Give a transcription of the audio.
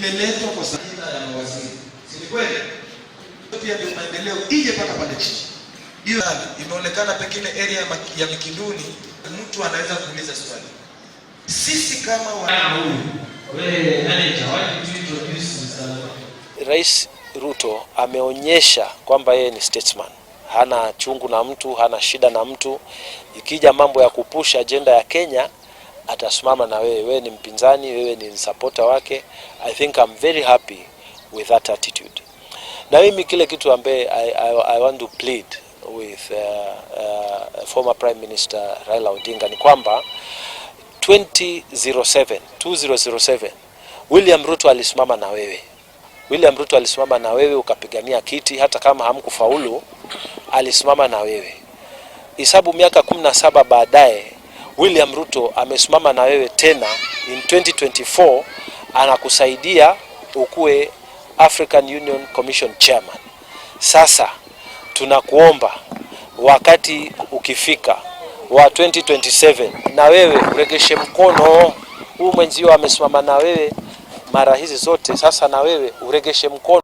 imeletwa kwa sababu ya mawaziri. Si kweli? Pia ndio maendeleo ije mpaka pale chini. Hiyo imeonekana pengine area ya Mikinduni mtu anaweza kuuliza swali. Sisi kama Rais Ruto ameonyesha kwamba yeye ni statesman. Hana chungu na mtu, hana shida na mtu. Ikija mambo ya kupusha agenda ya Kenya, atasimama na wewe. Wewe ni mpinzani, wewe ni supporter wake. I think I'm very happy with that attitude. Na mimi kile kitu ambaye I want to plead with former Prime Minister Raila Odinga ni kwamba 2007 William Ruto alisimama na wewe. William Ruto alisimama na wewe ukapigania kiti, hata kama hamkufaulu alisimama na wewe. Hesabu miaka 17 baadaye William Ruto amesimama na wewe tena in 2024, anakusaidia ukue African Union Commission Chairman. Sasa tunakuomba wakati ukifika wa 2027 na wewe uregeshe mkono. Huu mwenzio amesimama na wewe mara hizi zote, sasa na wewe uregeshe mkono.